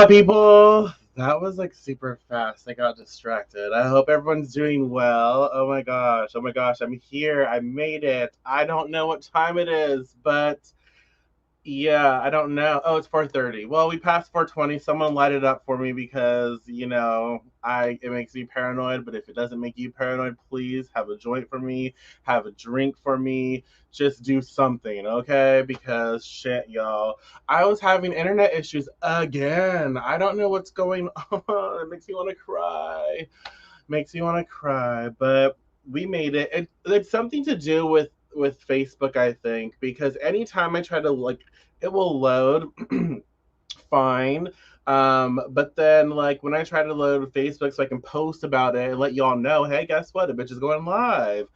people? That was like super fast. I got distracted. I hope everyone's doing well. Oh my gosh. Oh my gosh. I'm here. I made it. I don't know what time it is, but yeah, I don't know. Oh, it's 4:30. Well, we passed 4:20. Someone light it up for me because, I it makes me paranoid, but if it doesn't make you paranoid, please have a joint for me, have a drink for me, just do something, okay? Because shit, y'all. I was having internet issues again. I don't know what's going on. It makes me want to cry. Makes me want to cry, but we made it. It's something to do with Facebook, I think, because anytime I try to like, it will load fine. But then like when I try to load Facebook so I can post about it and let y'all know, hey, guess what? The bitch is going live.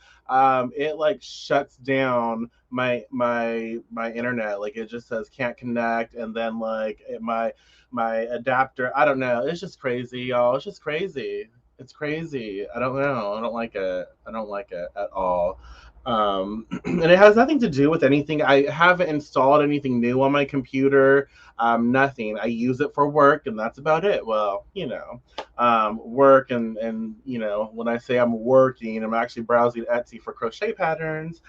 It like shuts down my internet. Like it just says can't connect, and then like my adapter. I don't know. It's just crazy, y'all. It's just crazy. It's crazy. I don't know. I don't like it. I don't like it at all. And it has nothing to do with anything. I haven't installed anything new on my computer. Nothing. I use it for work, and that's about it. Well, work and when I say I'm working, I'm actually browsing Etsy for crochet patterns.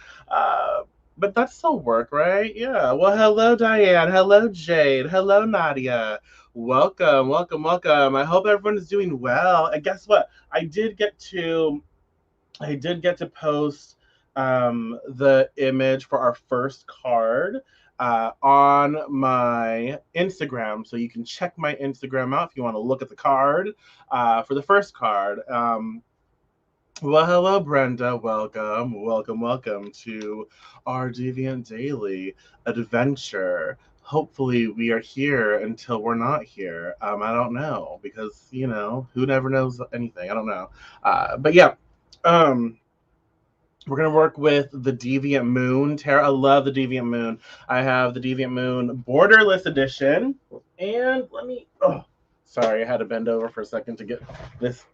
But that's still work, right? Yeah. Well, hello, Diane. Hello, Jade. Hello, Nadia. Welcome, welcome, welcome. I hope everyone is doing well. And guess what? I did get to post the image for our first card on my Instagram. So you can check my Instagram out if you want to look at the card for the first card. Well, hello, Brenda. Welcome, welcome, welcome to our Deviant Daily adventure. Hopefully, we are here until we're not here. I don't know because who never knows anything. I don't know, but yeah. Um, we're gonna work with the Deviant Moon Tarot. I love the Deviant Moon. I have the Deviant Moon Borderless Edition, and let me. Oh, sorry, I had to bend over for a second to get this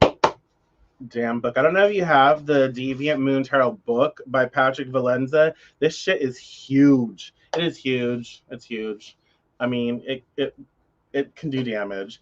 damn book. I don't know if you have the Deviant Moon Tarot book by Patrick Valenza. This shit is huge. It is huge. It's huge. I mean, it can do damage.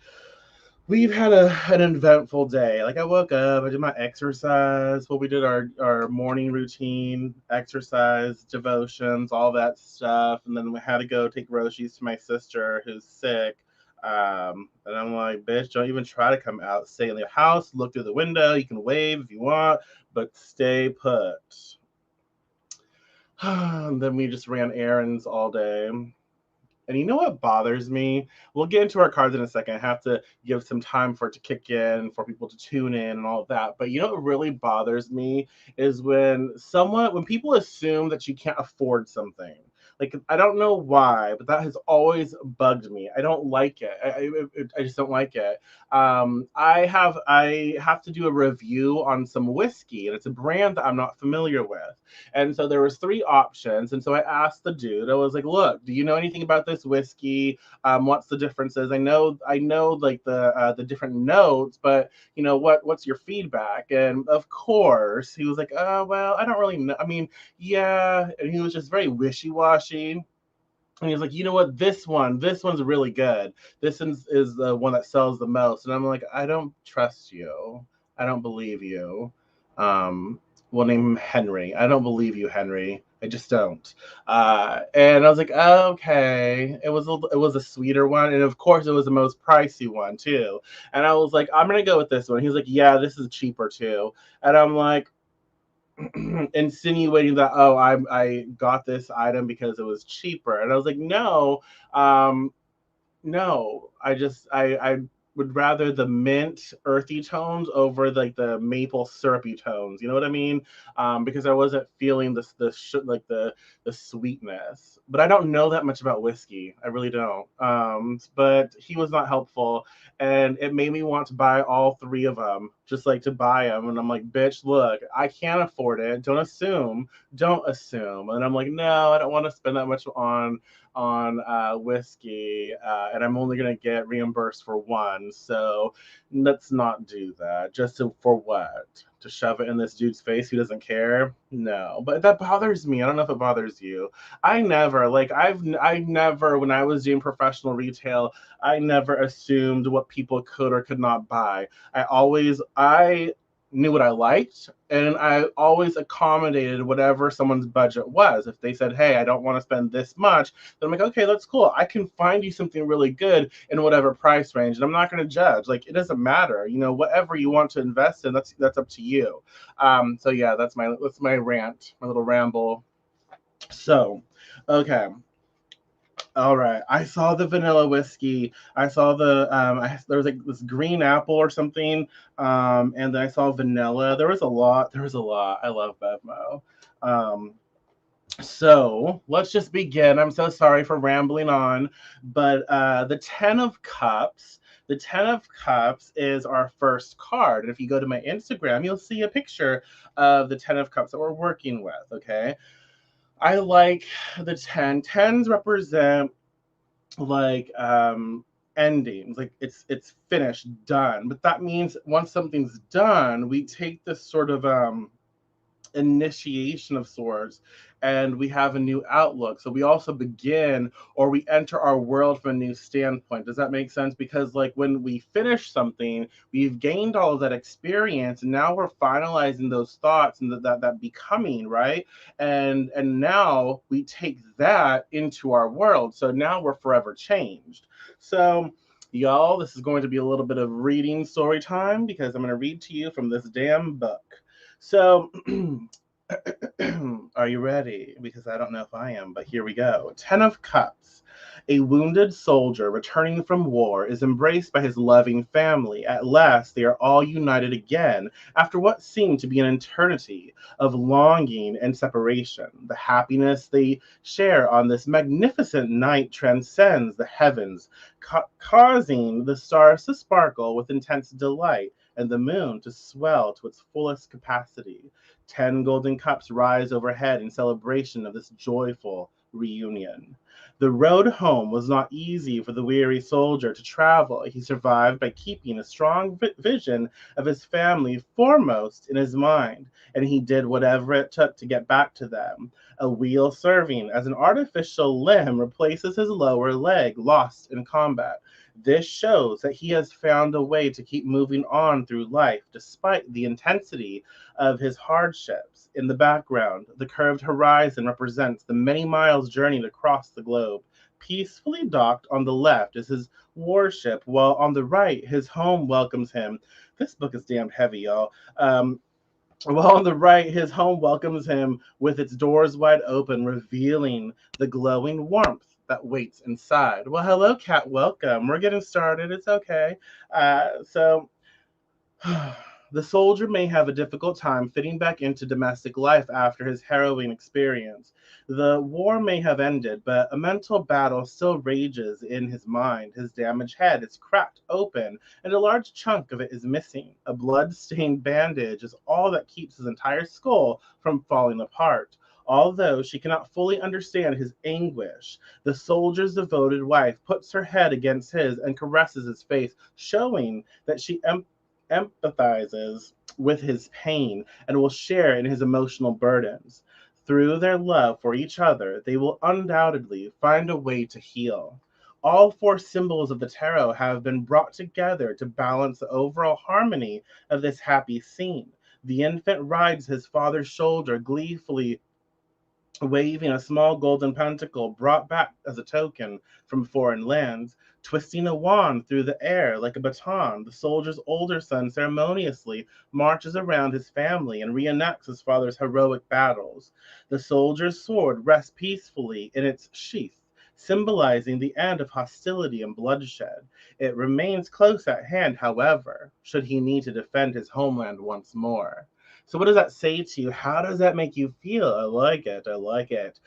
We've had an eventful day. Like I woke up, I did my exercise. Well, we did our morning routine, exercise, devotions, all that stuff, and then we had to go take groceries to my sister who's sick. And I'm like, bitch, don't even try to come out. Stay in the house. Look through the window. You can wave if you want, but stay put. And then we just ran errands all day. And you know what bothers me? We'll get into our cards in a second. I have to give some time for it to kick in, for people to tune in and all of that. But you know what really bothers me is when people assume that you can't afford something. Like I don't know why, but that has always bugged me. I don't like it. I just don't like it. I have to do a review on some whiskey, and it's a brand that I'm not familiar with. And so there was three options. And so I asked the dude, I was like, look, do you know anything about this whiskey? What's the differences? I know like the different notes, but what's your feedback? And of course, he was like, oh well, I don't really know. I mean, yeah, and he was just very wishy-washy. And he's like, you know what, this one's really good. This is the one that sells the most. And I'm like, I don't trust you. I don't believe you. We'll name him Henry. I don't believe you, Henry. I just don't. And I was like, oh, okay. It was a sweeter one, and of course, it was the most pricey one too. And I was like, I'm gonna go with this one. He's like, yeah, this is cheaper too. And I'm like, insinuating that, oh, I got this item because it was cheaper. And I was like, no, um, no, I would rather the mint earthy tones over like the maple syrupy tones. You know what I mean? Because I wasn't feeling like the sweetness. But I don't know that much about whiskey. I really don't. But he was not helpful, and it made me want to buy all three of them just like to buy them. And I'm like, bitch, look, I can't afford it. Don't assume. Don't assume. And I'm like, no, I don't want to spend that much on whiskey, and I'm only gonna get reimbursed for one. So let's not do that. Just for what? To shove it in this dude's face who doesn't care? No. But that bothers me. I don't know if it bothers you. I never, when I was doing professional retail, I never assumed what people could or could not buy. I knew what I liked, and I always accommodated whatever someone's budget was. If they said, hey, I don't want to spend this much, then I'm like, okay, that's cool. I can find you something really good in whatever price range, and I'm not going to judge. Like, it doesn't matter. Whatever you want to invest in, that's up to you. So yeah, that's my rant, my little ramble. So, okay. All right. I saw the vanilla whiskey. I saw there was like this green apple or something. And then I saw vanilla. There was a lot. There was a lot. I love Bevmo. Um, so let's just begin. I'm so sorry for rambling on, but the Ten of Cups. The Ten of Cups is our first card. And if you go to my Instagram, you'll see a picture of the Ten of Cups that we're working with. Okay. I like the 10. Tens represent like endings, like it's finished, done. But that means once something's done, we take this sort of initiation of sorts, and we have a new outlook. So we also begin, or we enter our world from a new standpoint. Does that make sense? Because like when we finish something, we've gained all of that experience, and now we're finalizing those thoughts and that becoming, right? And now we take that into our world. So now we're forever changed. So y'all, this is going to be a little bit of reading story time, because I'm going to read to you from this damn book. So, are you ready? Because I don't know if I am, but here we go. Ten of Cups. A wounded soldier returning from war is embraced by his loving family. At last, they are all united again after what seemed to be an eternity of longing and separation. The happiness they share on this magnificent night transcends the heavens, causing the stars to sparkle with intense delight and the moon to swell to its fullest capacity. 10 golden cups rise overhead in celebration of this joyful reunion. The road home was not easy for the weary soldier to travel. He survived by keeping a strong vision of his family foremost in his mind, and he did whatever it took to get back to them. A wheel serving as an artificial limb replaces his lower leg lost in combat. This shows that he has found a way to keep moving on through life despite the intensity of his hardships. In the background, the curved horizon represents the many miles journeyed across the globe. Peacefully docked on the left is his warship, while on the right, his home welcomes him. This book is damn heavy, y'all. While on the right, his home welcomes him with its doors wide open, revealing the glowing warmth that waits inside. Well, hello, Kat. Welcome. We're getting started. It's okay. So, the soldier may have a difficult time fitting back into domestic life after his harrowing experience. The war may have ended, but a mental battle still rages in his mind. His damaged head is cracked open, and a large chunk of it is missing. A blood-stained bandage is all that keeps his entire skull from falling apart. Although she cannot fully understand his anguish, the soldier's devoted wife puts her head against his and caresses his face, showing that she empathizes with his pain and will share in his emotional burdens. Through their love for each other, they will undoubtedly find a way to heal. All four symbols of the tarot have been brought together to balance the overall harmony of this happy scene. The infant rides his father's shoulder, gleefully waving a small golden pentacle brought back as a token from foreign lands. Twisting a wand through the air like a baton, the soldier's older son ceremoniously marches around his family and reenacts his father's heroic battles. The soldier's sword rests peacefully in its sheath, symbolizing the end of hostility and bloodshed. It remains close at hand, however, should he need to defend his homeland once more. So what does that say to you? How does that make you feel? I like it. I like it.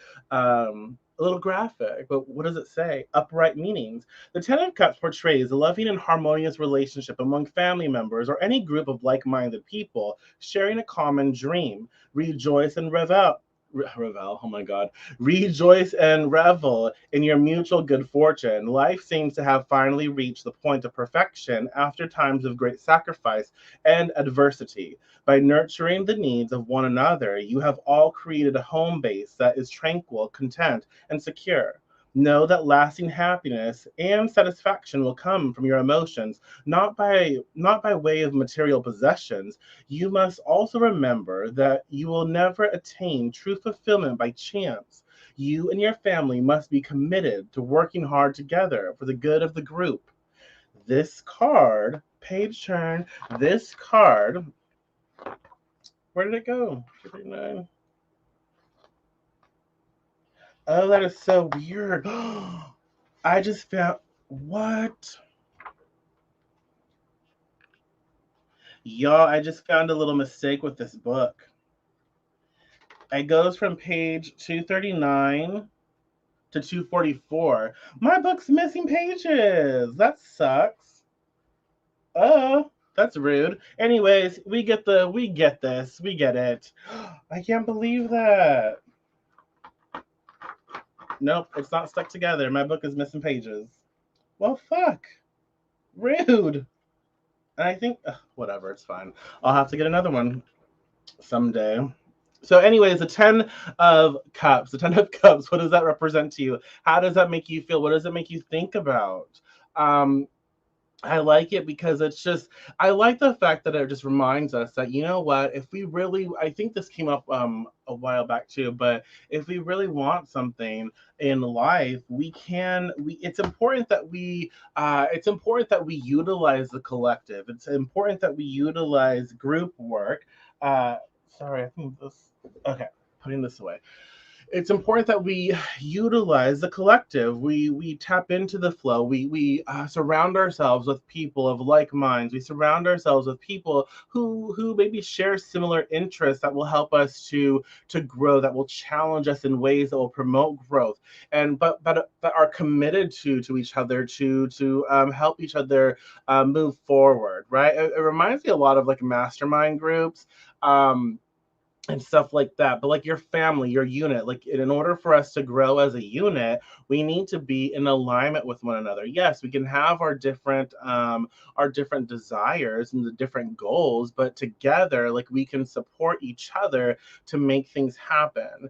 a little graphic, but what does it say? Upright meanings. The Ten of Cups portrays a loving and harmonious relationship among family members or any group of like minded people sharing a common dream. Rejoice and revel, oh my god, rejoice and revel in your mutual good fortune. Life seems to have finally reached the point of perfection after times of great sacrifice and adversity. By nurturing the needs of one another, you have all created a home base that is tranquil, content, and secure. Know that lasting happiness and satisfaction will come from your emotions, not by way of material possessions. You must also remember that you will never attain true fulfillment by chance. You and your family must be committed to working hard together for the good of the group. This card, page turn, this card, where did it go? 239. Oh, that is so weird. I just found, what? Y'all, I just found a little mistake with this book. It goes from page 239 to 244. My book's missing pages. That sucks. Oh, that's rude. Anyways, we get this. We get it. I can't believe that. Nope, it's not stuck together. My book is missing pages. Well, fuck. Rude. And I think, whatever, it's fine. I'll have to get another one someday. So, anyways, the Ten of Cups. The Ten of Cups, what does that represent to you? How does that make you feel? What does it make you think about? Um, I like it because it's just, I like the fact that it just reminds us that, you know what, if we really, I think this came up a while back too, but if we really want something in life, we can, it's important that we utilize the collective. It's important that we utilize group work. Uh, sorry, I think this, okay, putting this away. It's important that we utilize the collective. We tap into the flow. We surround ourselves with people of like minds. We surround ourselves with people who maybe share similar interests that will help us to grow, that will challenge us in ways that will promote growth, and but are committed to each other to help each other move forward. Right. It reminds me a lot of like mastermind groups. And stuff like that. But like your family, your unit, like in order for us to grow as a unit, we need to be in alignment with one another. Yes, we can have our different desires and the different goals, but together, like we can support each other to make things happen.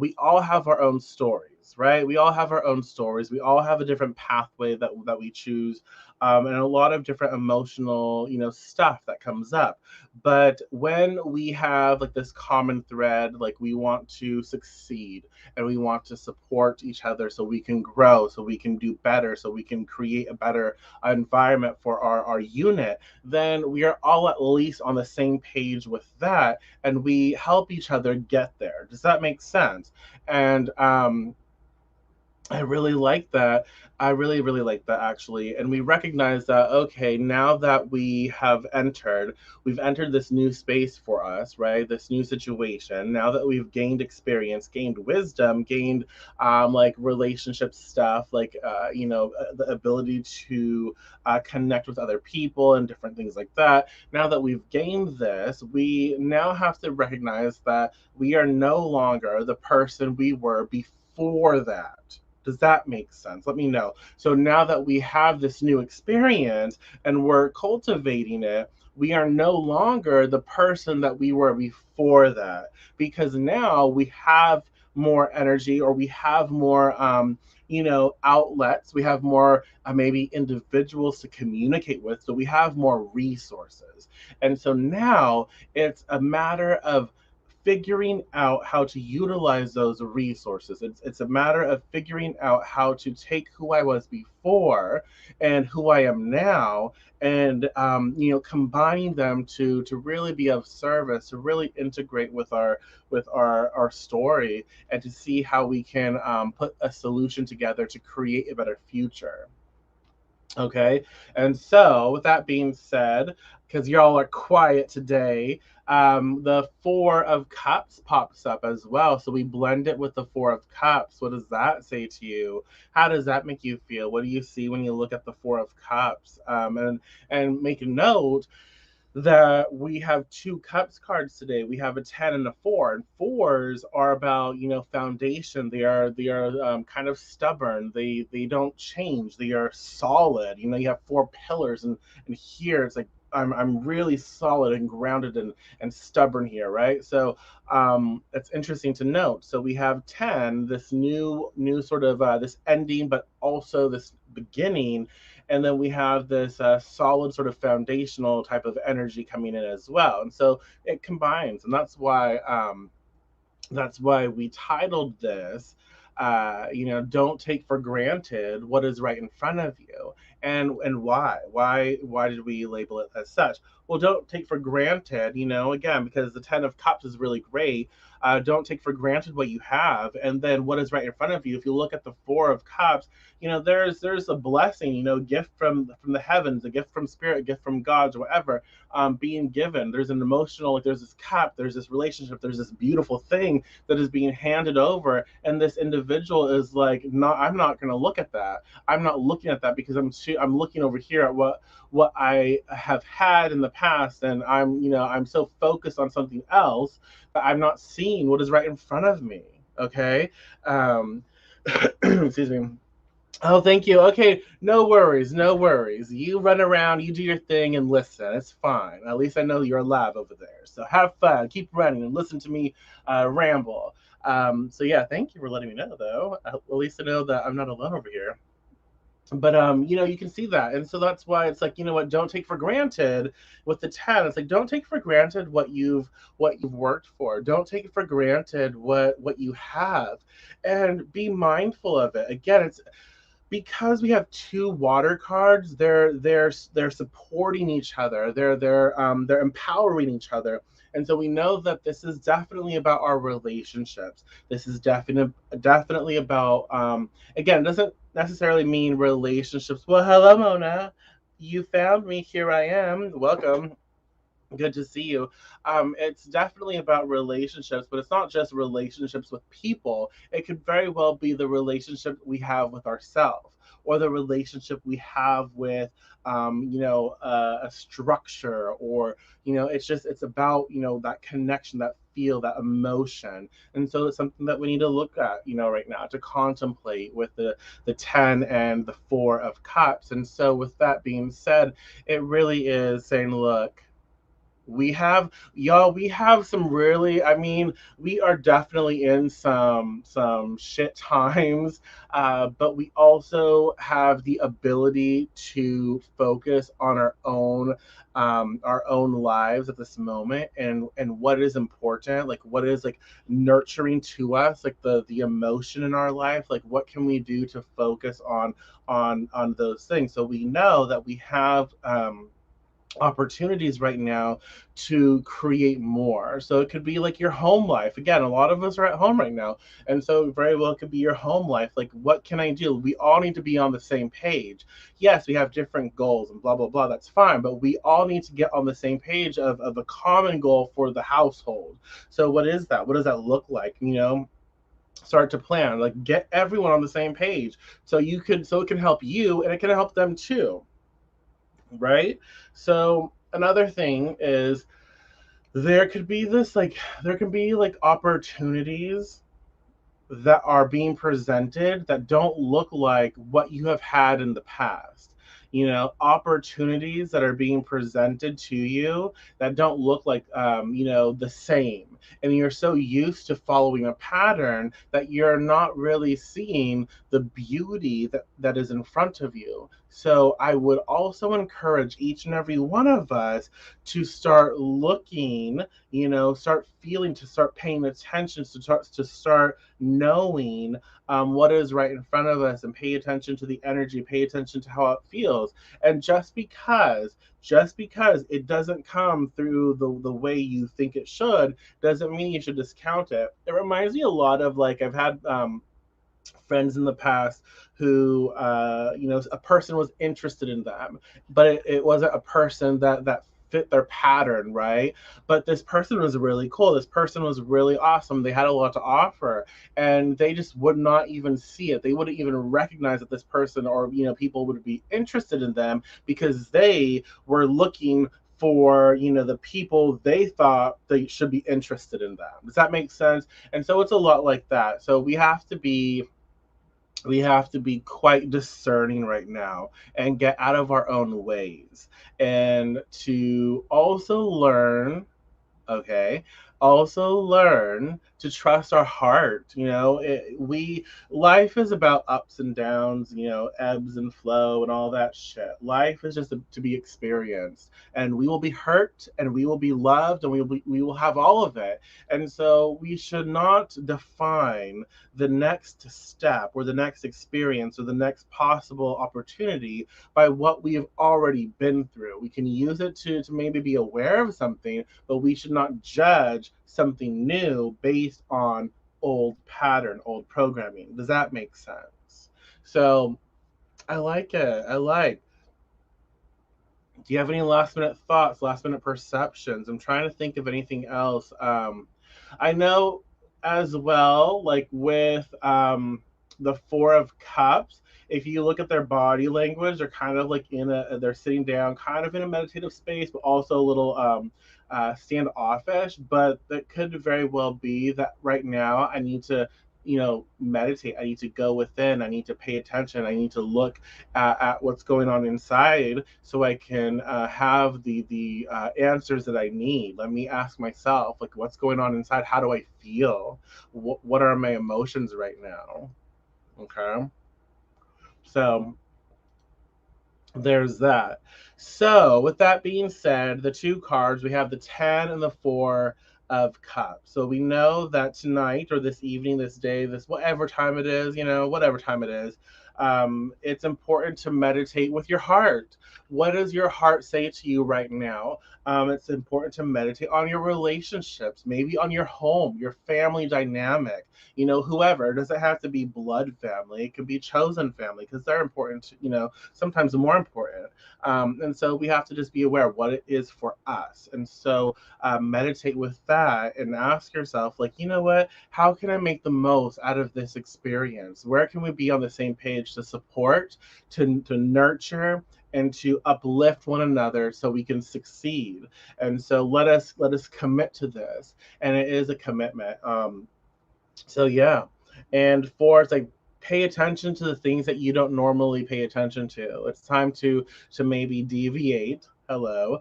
We all have our own stories, right? We all have our own stories. We all have a different pathway that we choose. And a lot of different emotional, stuff that comes up. But when we have like this common thread, like we want to succeed and we want to support each other so we can grow, so we can do better, so we can create a better environment for our unit, then we are all at least on the same page with that and we help each other get there. Does that make sense? And I really like that. I really, really like that actually. And we recognize that, okay, now that we've entered this new space for us, right? This new situation. Now that we've gained experience, gained wisdom, gained like relationship stuff, like, the ability to connect with other people and different things like that. Now that we've gained this, we now have to recognize that we are no longer the person we were before that. Does that make sense? Let me know. So now that we have this new experience and we're cultivating it, we are no longer the person that we were before that because now we have more energy or we have more outlets, we have more maybe individuals to communicate with, so we have more resources. And so now it's a matter of figuring out how to utilize those resources. It's a matter of figuring out how to take who I was before and who I am now, and combining them to really be of service, to really integrate with our story, and to see how we can put a solution together to create a better future. Okay. And so, with that being said, because y'all are quiet today, the Four of Cups pops up as well. So we blend it with the Four of Cups. What does that say to you? How does that make you feel? What do you see when you look at the Four of Cups? And make a note that we have two cups cards today. We have a 10 and a 4, and fours are about, foundation. They are kind of stubborn. They don't change. They are solid. You have four pillars, and here it's like I'm really solid and grounded and stubborn here, right? So it's interesting to note. So we have 10, this new sort of this ending, but also this beginning, and then we have this solid sort of foundational type of energy coming in as well, and so it combines, and that's why we titled this, don't take for granted what is right in front of you. And why did we label it as such? Well, don't take for granted, again, because the 10 of cups is really great. Don't take for granted what you have, and then what is right in front of you. If you look at the 4 of cups, there's a blessing, gift from the heavens, a gift from spirit, a gift from God, or whatever, being given. There's an emotional, like, there's this cup, there's this relationship, there's this beautiful thing that is being handed over, and this individual is like, no, I'm not going to look at that. I'm not looking at that because I'm looking over here at what I have had in the past, and I'm so focused on something else that I'm not seeing what is right in front of me. Okay. um Excuse me. Oh, thank you. Okay, no worries, no worries. You run around, you do your thing, and listen. It's fine. At least I know you're alive over there. So have fun, keep running, and listen to me ramble. So yeah, thank you for letting me know, though. At least I know that I'm not alone over here. But you can see that, and so that's why it's like, what? Don't take for granted with the 10. It's like, don't take for granted what you've worked for. Don't take it for granted what you have, and be mindful of it. Again, it's because we have two water cards. They're supporting each other. They're empowering each other, and so we know that this is definitely about our relationships. This is definitely about, again, it doesn't necessarily mean relationships. Well, hello, Mona. You found me. Here I am. Welcome. Good to see you. It's definitely about relationships, but it's not just relationships with people. It could very well be the relationship we have with ourselves, or the relationship we have with, a structure, or, it's about, that connection, that feel, that emotion. And so it's something that we need to look at, right now, to contemplate with the 10 and the 4 of cups. And so with that being said, it really is saying, look, we have some really, I mean, we are definitely in some shit times, but we also have the ability to focus on our own lives at this moment, and what is important, like what is like nurturing to us, like the emotion in our life, like what can we do to focus on those things. So we know that we have opportunities right now to create more. So it could be like your home life. Again, a lot of us are at home right now. And so very well it could be your home life. Like, what can I do? We all need to be on the same page. Yes, we have different goals and blah, blah, blah. That's fine. But we all need to get on the same page of a common goal for the household. So what is that? What does that look like? Start to plan, like, get everyone on the same page, so it can help you and it can help them too, right? So another thing is, there can be like opportunities that are being presented that don't look like what you have had in the past. Opportunities that are being presented to you that don't look like, the same. And you're so used to following a pattern that you're not really seeing the beauty that is in front of you. So I would also encourage each and every one of us to start looking, start feeling, to start paying attention, to start knowing what is right in front of us, and pay attention to the energy, pay attention to how it feels. And just because it doesn't come through the way you think it should, doesn't mean you should discount it. It reminds me a lot of, like, I've had friends in the past who, a person was interested in them, but it wasn't a person that fit their pattern, right? But this person was really cool. This person was really awesome. They had a lot to offer, and they just would not even see it. They wouldn't even recognize that this person, or people would be interested in them because they were looking for the people they thought they should be interested in them. Does that make sense? And so it's a lot like that. So we have to be quite discerning right now and get out of our own ways, and to also learn, okay, also learn to trust our heart. We life is about ups and downs, ebbs and flow and all that shit. Life is just to be experienced, and we will be hurt and we will be loved, and we will have all of it. And so we should not define the next step or the next experience or the next possible opportunity by what we have already been through. We can use it to maybe be aware of something, but we should not judge something new based on old pattern, old programming. Does that make sense? So I like it. Do you have any last minute thoughts, last minute perceptions? I'm trying to think of anything else. I know as well, like with the Four of Cups, if you look at their body language, they're kind of like they're sitting down, kind of in a meditative space, but also a little standoffish. But that could very well be that right now I need to, meditate. I need to go within. I need to pay attention. I need to look at what's going on inside so I can have the answers that I need. Let me ask myself, like, what's going on inside? How do I feel? What are my emotions right now? Okay. So there's that. So, with that being said, the two cards, we have the 10 and the 4 of Cups. So, we know that tonight or this evening, this day, this whatever time it is, whatever time it is, it's important to meditate with your heart. What does your heart say to you right now? It's important to meditate on your relationships, maybe on your home, your family dynamic, whoever. It doesn't have to be blood family, it could be chosen family because they're important, sometimes more important. And so we have to just be aware of what it is for us. And so meditate with that and ask yourself, like, what? How can I make the most out of this experience? Where can we be on the same page to support, to nurture, and to uplift one another so we can succeed? And so let us commit to this, and it is a commitment. So yeah, and four, it's like pay attention to the things that you don't normally pay attention to. It's time to maybe deviate. Hello,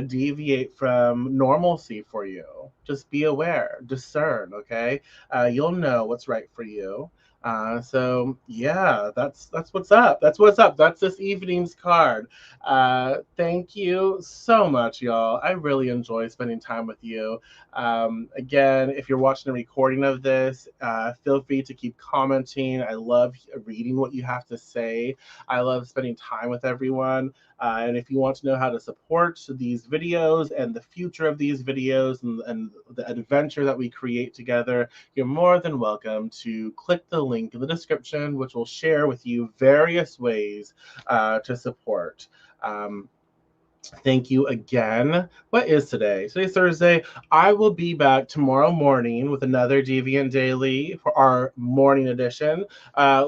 deviate from normalcy for you. Just be aware, discern. Okay, you'll know what's right for you. So yeah, that's what's up. That's what's up. That's this evening's card. Thank you so much, y'all. I really enjoy spending time with you. Again, if you're watching a recording of this, feel free to keep commenting. I love reading what you have to say. I love spending time with everyone. And if you want to know how to support these videos and the future of these videos and the adventure that we create together, you're more than welcome to click the link in the description, which will share with you various ways to support. Um, Thank you again. What is today? Today's Thursday. I will be back tomorrow morning with another Deviant Daily for our morning edition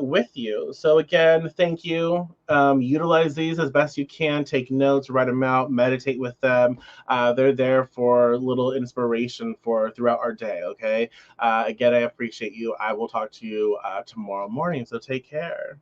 with you. So again, thank you. Utilize these as best you can. Take notes, write them out, meditate with them. They're there for little inspiration for throughout our day. Okay. Again, I appreciate you. I will talk to you tomorrow morning. So take care.